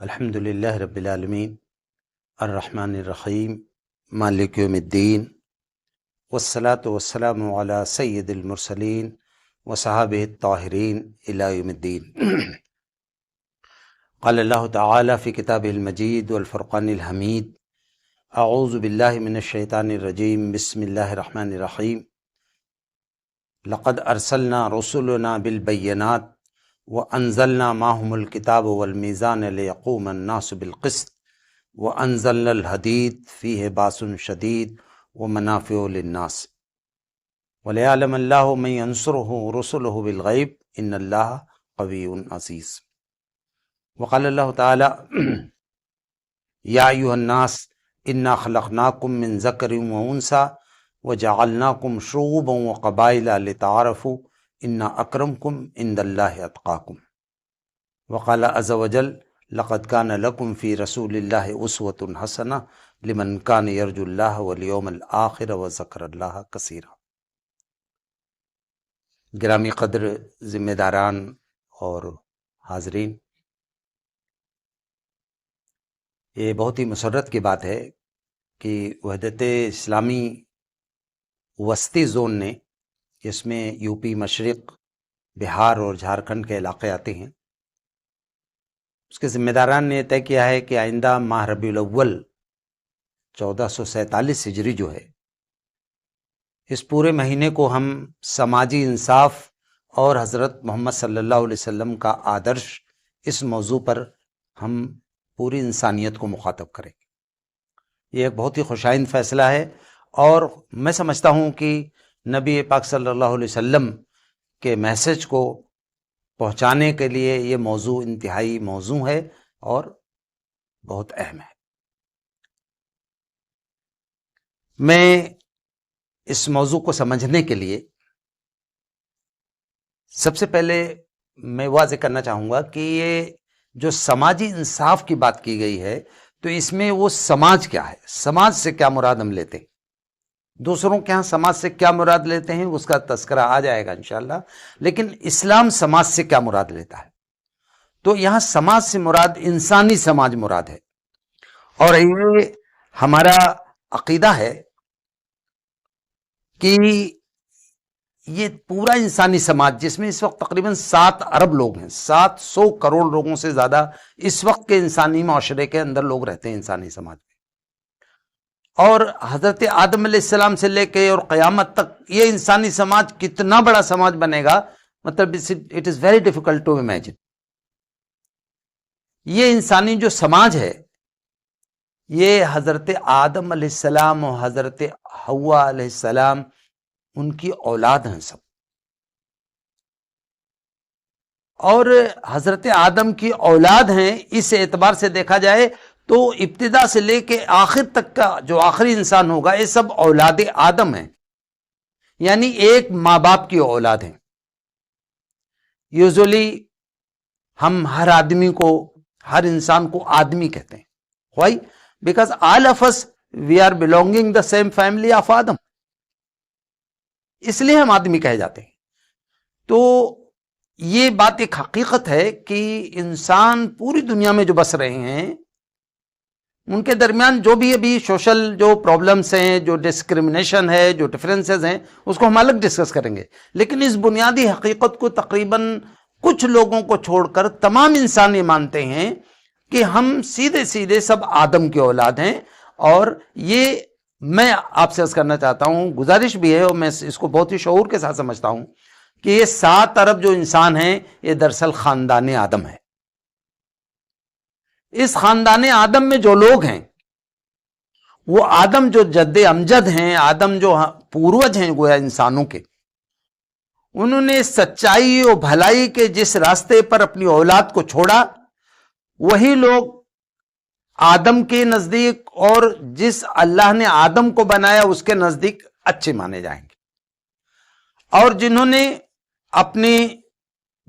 الحمد للہ رب العالمین الرحمن الرحیم مالک یوم الدین والصلاة والسلام علی سید المرسلین وصحابہ الطاہرین الی یوم الدین۔ قال اللہ تعالی فی کتابہ المجید والفرقان الحمید، اعوذ باللہ من الشیطان الرجیم، بسم اللہ الرحمن الرحیم۔ لقد ارسلنا رسلنا بالبینات وانزلنا معهم الكتاب والمیزان لیقوم الناس بالقسط وانزلنا الحدید فیہ باس شدید ومنافع للناس ولیعلم اللہ من ینصرہ رسلہ بالغیب ان اللہ قوی عزیز۔ وقال اللہ تعالی یا ایھا الناس انا خلقناکم من ذکر وانثی وجعلناکم شعوبا وقبائل لتعارفوا ان اکرمکم عند اللہ اتقاکم۔ وقال عز وجل لقد کان لکم فی رسول اللہ اسوۃ حسنہ لمن کان یرجو اللہ والیوم الآخر وذکر اللہ کثیرا۔ گرامی قدر ذمہ داران اور حاضرین، یہ بہت ہی مسرت کی بات ہے کہ وحدت اسلامی وسطی زون نے، جس میں یو پی مشرق، بہار اور جھارکھنڈ کے علاقے آتے ہیں، اس کے ذمہ داران نے طے کیا ہے کہ آئندہ ماہ ربیع الاول 1447 ہجری جو ہے، اس پورے مہینے کو ہم سماجی انصاف اور حضرت محمد صلی اللہ علیہ وسلم کا آدرش، اس موضوع پر ہم پوری انسانیت کو مخاطب کریں گے۔ یہ ایک بہت ہی خوشائند فیصلہ ہے، اور میں سمجھتا ہوں کہ نبی پاک صلی اللہ علیہ وسلم کے میسج کو پہنچانے کے لیے یہ موضوع انتہائی موزوں ہے اور بہت اہم ہے۔ میں اس موضوع کو سمجھنے کے لیے سب سے پہلے میں واضح کرنا چاہوں گا کہ یہ جو سماجی انصاف کی بات کی گئی ہے، تو اس میں وہ سماج کیا ہے، سماج سے کیا مراد ہم لیتے ہیں، دوسروں کے ہاں سماج سے کیا مراد لیتے ہیں، اس کا تذکرہ آ جائے گا انشاءاللہ، لیکن اسلام سماج سے کیا مراد لیتا ہے۔ تو یہاں سماج سے مراد انسانی سماج مراد ہے، اور یہ ہمارا عقیدہ ہے کہ یہ پورا انسانی سماج، جس میں اس وقت تقریباً 7 ارب لوگ ہیں، 700 کروڑ لوگوں سے زیادہ اس وقت کے انسانی معاشرے کے اندر لوگ رہتے ہیں انسانی سماج میں، اور حضرت آدم علیہ السلام سے لے کے اور قیامت تک یہ انسانی سماج کتنا بڑا سماج بنے گا، مطلب it is very difficult to imagine. یہ انسانی جو سماج ہے، یہ حضرت آدم علیہ السلام اور حضرت حوا علیہ السلام ان کی اولاد ہیں سب، اور حضرت آدم کی اولاد ہیں۔ اس اعتبار سے دیکھا جائے تو ابتدا سے لے کے آخر تک کا جو آخری انسان ہوگا، یہ سب اولاد آدم ہیں، یعنی ایک ماں باپ کی اولاد ہیں۔ یوزولی ہم ہر آدمی کو، ہر انسان کو آدمی کہتے ہیں۔ Why? Because all of us we are belonging the same family of Adam, اس لیے ہم آدمی کہے جاتے ہیں۔ تو یہ بات ایک حقیقت ہے کہ انسان پوری دنیا میں جو بس رہے ہیں، ان کے درمیان جو بھی ابھی سوشل جو پرابلمس ہیں، جو ڈسکرمنیشن ہے، جو ڈفرینسز ہیں، اس کو ہم الگ ڈسکس کریں گے، لیکن اس بنیادی حقیقت کو تقریباً کچھ لوگوں کو چھوڑ کر تمام انسان یہ مانتے ہیں کہ ہم سیدھے سیدھے سب آدم کی اولاد ہیں۔ اور یہ میں آپ سے عرض کرنا چاہتا ہوں، گزارش بھی ہے، اور میں اس کو بہت ہی شعور کے ساتھ سمجھتا ہوں کہ یہ 7 ارب جو انسان ہیں، یہ دراصل خاندان آدم ہے۔ اس خاندان آدم میں جو لوگ ہیں، وہ آدم جو جد امجد ہیں، آدم جو پوروج ہیں گویا انسانوں کے، انہوں نے سچائی اور بھلائی کے جس راستے پر اپنی اولاد کو چھوڑا، وہی لوگ آدم کے نزدیک اور جس اللہ نے آدم کو بنایا اس کے نزدیک اچھے مانے جائیں گے، اور جنہوں نے اپنے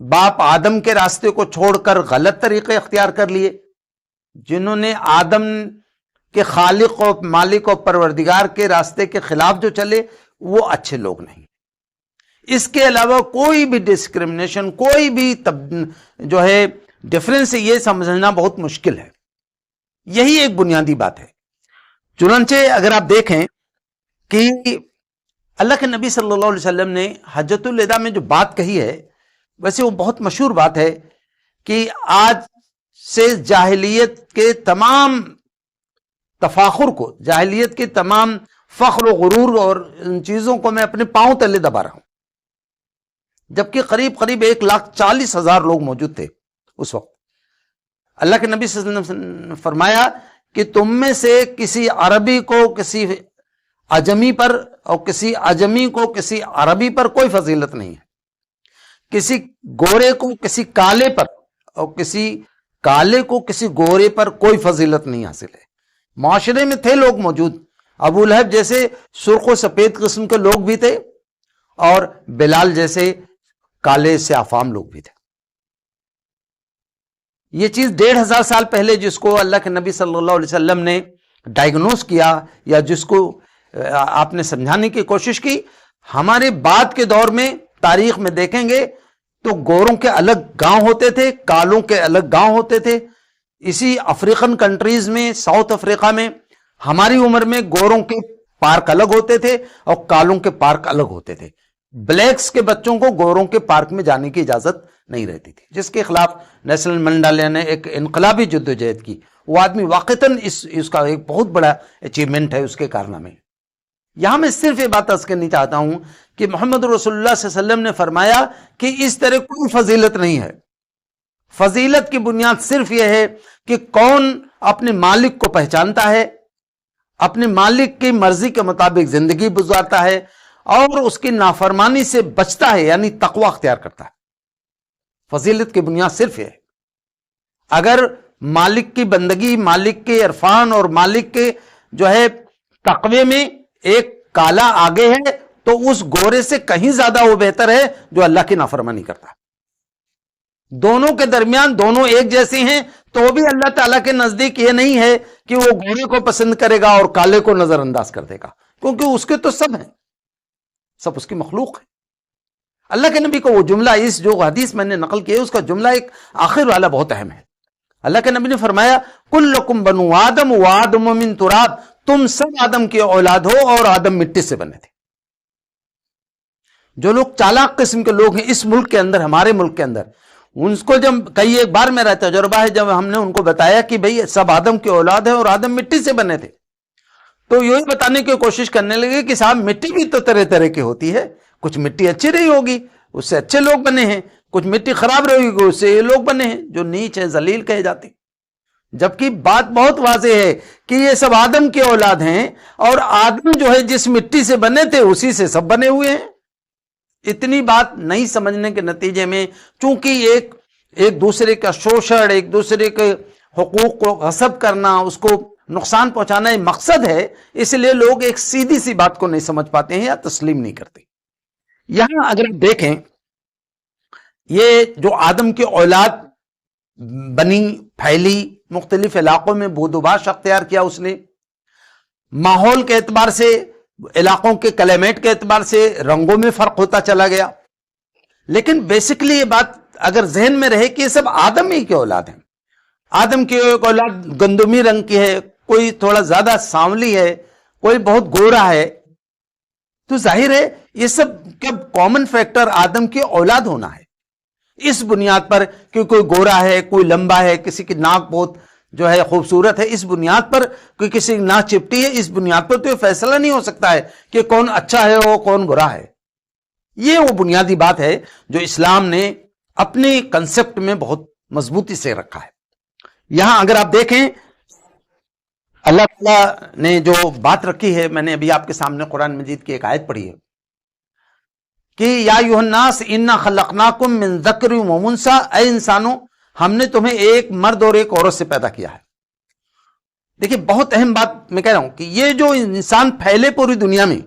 باپ آدم کے راستے کو چھوڑ کر غلط طریقے اختیار کر لیے، جنہوں نے آدم کے خالق و مالک و پروردگار کے راستے کے خلاف جو چلے، وہ اچھے لوگ نہیں۔ اس کے علاوہ کوئی بھی ڈسکرمنیشن، کوئی بھی جو ہے ڈفرینس یہ سمجھنا بہت مشکل ہے. یہی ایک بنیادی بات ہے. چنانچہ اگر آپ دیکھیں کہ اللہ کے نبی صلی اللہ علیہ وسلم نے حجۃ الوداع میں جو بات کہی ہے، ویسے وہ بہت مشہور بات ہے کہ آج سے جاہلیت کے تمام تفاخر کو، جاہلیت کے تمام فخر و غرور اور ان چیزوں کو میں اپنے پاؤں تلے دبا رہا ہوں. جبکہ قریب 1,40,000 لوگ موجود تھے اس وقت. اللہ کے نبی صلی اللہ علیہ وسلم نے فرمایا کہ تم میں سے کسی عربی کو کسی عجمی پر اور کسی عجمی کو کسی عربی پر کوئی فضیلت نہیں ہے. کسی گورے کو کسی کالے پر اور کسی کالے کو کسی گورے پر کوئی فضیلت نہیں حاصل ہے. معاشرے میں تھے لوگ موجود، ابو لہب جیسے سرخ و سفید قسم کے لوگ بھی تھے اور بلال جیسے کالے سے افام لوگ بھی تھے. یہ چیز 1,500 سال پہلے جس کو اللہ کے نبی صلی اللہ علیہ وسلم نے ڈائگنوز کیا یا جس کو آپ نے سمجھانے کی کوشش کی، ہمارے بعد کے دور میں تاریخ میں دیکھیں گے تو گوروں کے الگ گاؤں ہوتے تھے، کالوں کے الگ گاؤں ہوتے تھے. اسی افریقن کنٹریز میں، ساؤتھ افریقہ میں ہماری عمر میں گوروں کے پارک الگ ہوتے تھے اور کالوں کے پارک الگ ہوتے تھے. بلیکس کے بچوں کو گوروں کے پارک میں جانے کی اجازت نہیں رہتی تھی، جس کے خلاف نیلسن منڈیلا نے ایک انقلابی جدوجہد کی. وہ آدمی واقعتاً اس کا ایک بہت بڑا اچیومنٹ ہے اس کے کارنامے. یہاں میں صرف یہ بات عرض کرنی چاہتا ہوں کہ محمد رسول اللہ صلی اللہ علیہ وسلم نے فرمایا کہ اس طرح کوئی فضیلت نہیں ہے. فضیلت کی بنیاد صرف یہ ہے کہ کون اپنے مالک کو پہچانتا ہے، اپنے مالک کی مرضی کے مطابق زندگی گزارتا ہے اور اس کی نافرمانی سے بچتا ہے، یعنی تقوی اختیار کرتا ہے. فضیلت کی بنیاد صرف یہ ہے. اگر مالک کی بندگی، مالک کے عرفان اور مالک کے جو ہے تقوی میں ایک کالا آگے ہے تو اس گورے سے کہیں زیادہ وہ بہتر ہے جو اللہ کی نافرمانی کرتا ہے. دونوں کے درمیان دونوں ایک جیسے ہیں تو بھی اللہ تعالیٰ کے نزدیک یہ نہیں ہے کہ وہ گورے کو پسند کرے گا اور کالے کو نظر انداز کر دے گا، کیونکہ اس کے تو سب ہیں، سب اس کی مخلوق ہے. اللہ کے نبی کو وہ جملہ، اس جو حدیث میں نے نقل کی ہے اس کا جملہ ایک آخر والا بہت اہم ہے. اللہ کے نبی نے فرمایا کلکم بنو آدم و آدم من تراب، تم سب آدم کی اولاد ہو اور آدم مٹی سے بنے تھے. جو لوگ چالاک قسم کے لوگ ہیں اس ملک کے اندر، ہمارے ملک کے اندر، ان کو جب کئی ایک بار میرا تجربہ ہے جب ہم نے ان کو بتایا کہ بھئی سب آدم کی اولاد ہے اور آدم مٹی سے بنے تھے، تو یہی بتانے کی کوشش کرنے لگے کہ صاحب مٹی بھی تو طرح طرح کی ہوتی ہے، کچھ مٹی اچھی رہی ہوگی اس سے اچھے لوگ بنے ہیں، کچھ مٹی خراب رہی ہوگی اس سے یہ لوگ بنے ہیں جو نیچ ہیں، ذلیل کہے جاتے. جبکہ بات بہت واضح ہے کہ یہ سب آدم کی اولاد ہیں اور آدم جو ہے جس مٹی سے بنے تھے اسی سے سب بنے ہوئے ہیں. اتنی بات نہیں سمجھنے کے نتیجے میں چونکہ ایک دوسرے کا شوشن، ایک دوسرے کے حقوق کو غصب کرنا، اس کو نقصان پہنچانا ایک مقصد ہے، اس لیے لوگ ایک سیدھی سی بات کو نہیں سمجھ پاتے ہیں یا تسلیم نہیں کرتے. یہاں اگر آپ دیکھیں یہ جو آدم کی اولاد بنی، پھیلی، مختلف علاقوں میں بود و باش اختیار کیا اس نے، ماحول کے اعتبار سے، علاقوں کے کلائمیٹ کے اعتبار سے رنگوں میں فرق ہوتا چلا گیا، لیکن بیسکلی یہ بات اگر ذہن میں رہے کہ یہ سب آدم ہی کی اولاد ہیں. آدم کی ایک اولاد گندمی رنگ کی ہے، کوئی تھوڑا زیادہ سانولی ہے، کوئی بہت گورا ہے، تو ظاہر ہے یہ سب کب کامن فیکٹر آدم کی اولاد ہونا ہے. اس بنیاد پر کہ کوئی گورا ہے، کوئی لمبا ہے، کسی کی ناک بہت جو ہے خوبصورت ہے، اس بنیاد پر کوئی کسی کی ناک چپٹی ہے، اس بنیاد پر تو یہ فیصلہ نہیں ہو سکتا ہے کہ کون اچھا ہے اور کون برا ہے. یہ وہ بنیادی بات ہے جو اسلام نے اپنے کنسپٹ میں بہت مضبوطی سے رکھا ہے. یہاں اگر آپ دیکھیں اللہ تعالیٰ نے جو بات رکھی ہے، میں نے ابھی آپ کے سامنے قرآن مجید کی ایک آیت پڑھی ہے کہ یا ایھا الناس انا خلقناکم من ذکر و انثی، اے انسانوں ہم نے تمہیں ایک مرد اور ایک عورت سے پیدا کیا ہے. دیکھیں بہت اہم بات میں کہہ رہا ہوں کہ یہ جو انسان پھیلے پوری دنیا میں،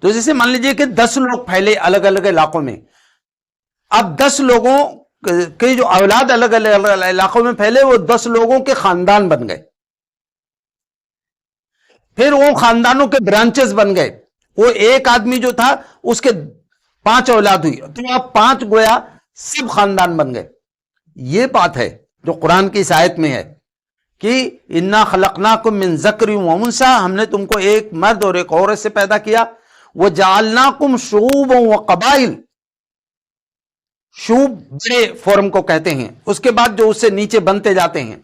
تو جیسے مان لیجئے کہ 10 لوگ پھیلے الگ الگ علاقوں میں، اب 10 لوگوں کے جو اولاد الگ الگ علاقوں میں پھیلے وہ 10 لوگوں کے خاندان بن گئے، پھر وہ خاندانوں کے برانچز بن گئے. وہ ایک آدمی جو تھا اس کے 5 اولاد ہوئی، تو آپ 5 گویا سب خاندان بن گئے. یہ بات ہے جو قرآن کی اس آیت میں ہے کہ انا خلقناکم من ذکر و انثی، ہم نے تم کو ایک مرد اور ایک عورت سے پیدا کیا، وجعلناکم شعوبا وقبائل، شعوب بڑے فورم کو کہتے ہیں، اس کے بعد جو اس سے نیچے بنتے جاتے ہیں،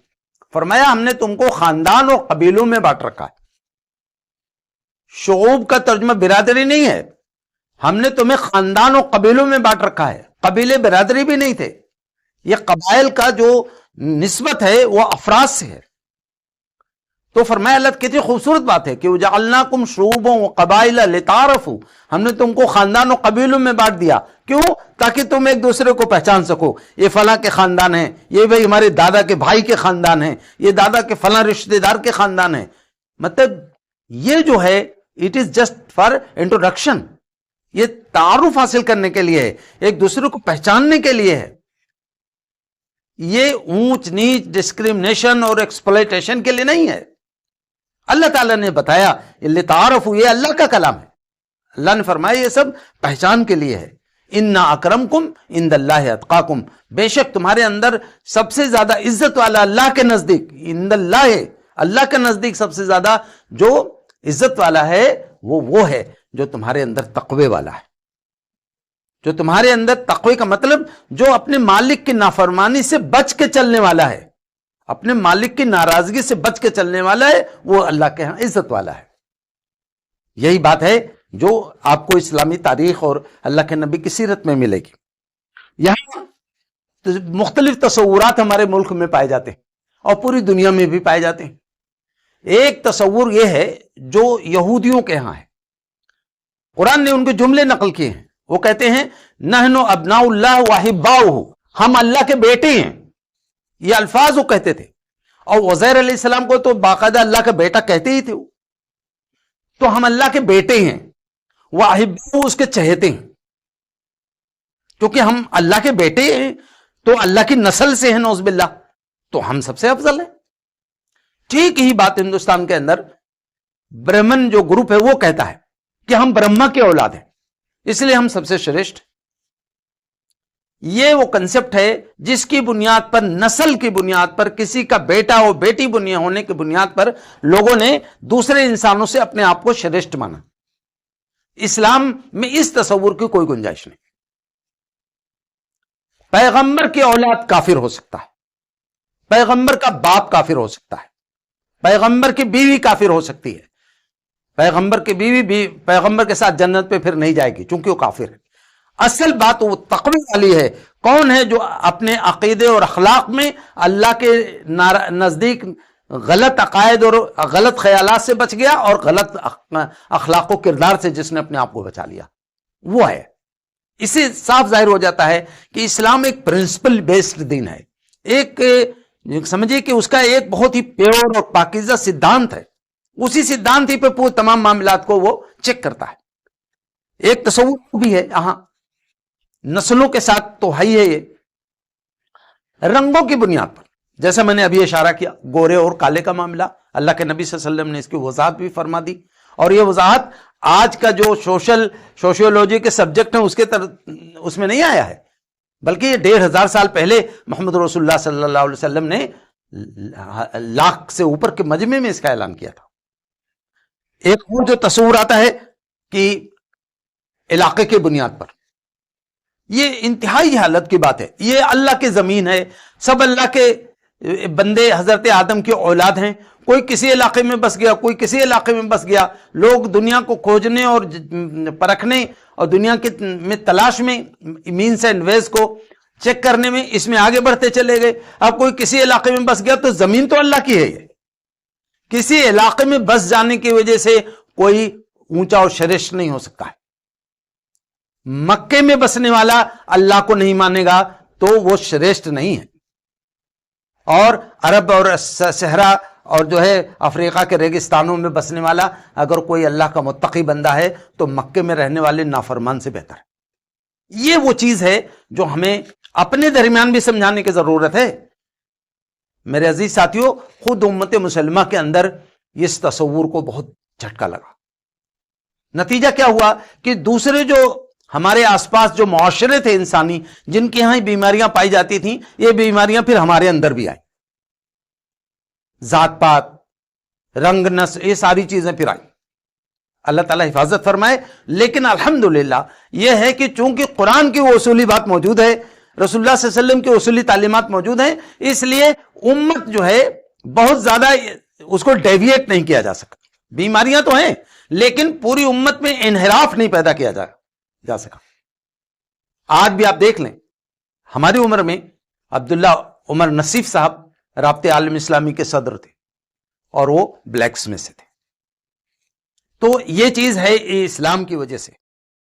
فرمایا ہم نے تم کو خاندان اور قبیلوں میں بانٹ رکھا ہے۔ شعوب کا ترجمہ برادری نہیں ہے، ہم نے تمہیں خاندان اور قبیلوں میں بانٹ رکھا ہے۔ قبیلے برادری بھی نہیں تھے، یہ قبائل کا جو نسبت ہے وہ افراد سے ہے۔ تو فرمایا اللہ کتنی خوبصورت بات ہے کہ وجعلناکم شعوبا وقبائل لتعارفوا، ہم نے تم کو خاندان و قبیلوں میں بانٹ دیا، کیوں؟ تاکہ تم ایک دوسرے کو پہچان سکو، یہ فلاں کے خاندان ہیں، یہ بھائی ہمارے دادا کے بھائی کے خاندان ہیں، یہ دادا کے فلاں رشتہ دار کے خاندان ہیں۔ مطلب یہ جو ہے it is just for introduction, یہ تعارف حاصل کرنے کے لیے ہے، ایک دوسرے کو پہچاننے کے لیے ہے، یہ اونچ نیچ ڈسکریمنیشن اور ایکسپلائٹیشن کے لیے نہیں ہے۔ اللہ تعالیٰ نے بتایا لتعارفوا، یہ اللہ کا کلام ہے، اللہ نے فرمایا یہ سب پہچان کے لیے ہے۔ انا اکرمکم عند اللہ اتقاکم، بے شک تمہارے اندر سب سے زیادہ عزت والا اللہ کے نزدیک، عند اللہ، اللہ کے نزدیک سب سے زیادہ جو عزت والا ہے وہ ہے جو تمہارے اندر تقوی والا ہے، جو تمہارے اندر تقوی کا مطلب جو اپنے مالک کی نافرمانی سے بچ کے چلنے والا ہے، اپنے مالک کی ناراضگی سے بچ کے چلنے والا ہے، وہ اللہ کے ہاں عزت والا ہے۔ یہی بات ہے جو آپ کو اسلامی تاریخ اور اللہ کے نبی کی سیرت میں ملے گی۔ یہاں مختلف تصورات ہمارے ملک میں پائے جاتے ہیں اور پوری دنیا میں بھی پائے جاتے ہیں۔ ایک تصور یہ ہے جو یہودیوں کے ہاں ہے، قرآن نے ان کے جملے نقل کیے ہیں، وہ کہتے ہیں نحن ابناء اللہ واحباؤہ، ہم اللہ کے بیٹے ہیں، یہ الفاظ وہ کہتے تھے، اور عزیر علیہ السلام کو تو باقاعدہ اللہ کا بیٹا کہتے ہی تھے وہ، تو ہم اللہ کے بیٹے ہیں، واحباؤہ اس کے چہتے ہیں، کیونکہ ہم اللہ کے بیٹے ہیں تو اللہ کی نسل سے ہیں نعوذ باللہ، تو ہم سب سے افضل ہیں۔ ٹھیک ہی بات ہندوستان کے اندر برہمن جو گروپ ہے وہ کہتا ہے کہ ہم برہما کے اولاد ہیں، اس لیے ہم سب سے شریشٹھ۔ یہ وہ کنسپٹ ہے جس کی بنیاد پر، نسل کی بنیاد پر، کسی کا بیٹا اور بیٹی ہونے کی بنیاد پر لوگوں نے دوسرے انسانوں سے اپنے آپ کو شریشٹھ مانا۔ اسلام میں اس تصور کی کوئی گنجائش نہیں۔ پیغمبر کی اولاد کافر ہو سکتا ہے، پیغمبر کا باپ کافر ہو سکتا ہے، پیغمبر کی بیوی کافر ہو سکتی ہے، پیغمبر کی بیوی بھی پیغمبر کے ساتھ جنت پہ پھر نہیں جائے گی چونکہ وہ کافر ہے۔ اصل بات وہ تقوی والی ہے، کون ہے جو اپنے عقیدے اور اخلاق میں اللہ کے نزدیک غلط عقائد اور غلط خیالات سے بچ گیا اور غلط اخلاق و کردار سے جس نے اپنے آپ کو بچا لیا، وہ ہے۔ اسے صاف ظاہر ہو جاتا ہے کہ اسلام ایک پرنسپل بیسڈ دین ہے، ایک سمجھے کہ اس کا ایک بہت ہی پیور اور پاکیزہ سدھانت ہے، اسی سدھانت ہی پہ پورے تمام معاملات کو وہ چیک کرتا ہے۔ ایک تصور بھی ہے یہاں نسلوں کے ساتھ تو ہے یہ رنگوں کی بنیاد پر، جیسا میں نے ابھی اشارہ کیا، گورے اور کالے کا معاملہ، اللہ کے نبی صلی اللہ علیہ وسلم نے اس کی وضاحت بھی فرما دی، اور یہ وضاحت آج کا جو سوشیولوجی کے سبجیکٹ ہیں اس میں نہیں آیا ہے، بلکہ یہ 1500 سال پہلے محمد رسول اللہ صلی اللہ علیہ وسلم نے لاکھ سے اوپر کے مجمع میں اس کا اعلان کیا تھا۔ ایک اور جو تصور آتا ہے کہ علاقے کی بنیاد پر، یہ انتہائی حالت کی بات ہے، یہ اللہ کی زمین ہے، سب اللہ کے بندے حضرت آدم کی اولاد ہیں، کوئی کسی علاقے میں بس گیا، کوئی کسی علاقے میں بس گیا، لوگ دنیا کو کھوجنے اور پرکھنے اور دنیا میں تلاش میں مینس اینڈ ویز کو چیک کرنے میں اس میں آگے بڑھتے چلے گئے۔ اب کوئی کسی علاقے میں بس گیا تو زمین تو اللہ کی ہے، یہ کسی علاقے میں بس جانے کی وجہ سے کوئی اونچا اور شریشٹھ نہیں ہو سکتا ہے۔ مکے میں بسنے والا اللہ کو نہیں مانے گا تو وہ شریشٹھ نہیں ہے، اور عرب اور صحرا اور جو ہے افریقہ کے ریگستانوں میں بسنے والا اگر کوئی اللہ کا متقی بندہ ہے تو مکے میں رہنے والے نافرمان سے بہتر ہے۔ یہ وہ چیز ہے جو ہمیں اپنے درمیان بھی سمجھانے کی ضرورت ہے۔ میرے عزیز ساتھیوں، خود امت مسلمہ کے اندر اس تصور کو بہت جھٹکا لگا۔ نتیجہ کیا ہوا کہ دوسرے جو ہمارے آس پاس جو معاشرے تھے انسانی، جن کے ہاں بیماریاں پائی جاتی تھیں، یہ بیماریاں پھر ہمارے اندر بھی آئیں، ذات پات، رنگ نسل، یہ ساری چیزیں پھر آئیں۔ اللہ تعالیٰ حفاظت فرمائے۔ لیکن الحمدللہ یہ ہے کہ چونکہ قرآن کی وہ اصولی بات موجود ہے، رسول اللہ صلی اللہ علیہ وسلم کی اصولی تعلیمات موجود ہیں، اس لیے امت جو ہے بہت زیادہ اس کو ڈیویٹ نہیں کیا جا سکا۔ بیماریاں تو ہیں لیکن پوری امت میں انحراف نہیں پیدا کیا جا سکا۔ آج بھی آپ دیکھ لیں، ہماری عمر میں عبداللہ عمر نصیف صاحب رابطہ عالم اسلامی کے صدر تھے اور وہ بلیکس میں سے تھے۔ تو یہ چیز ہے اسلام کی وجہ سے۔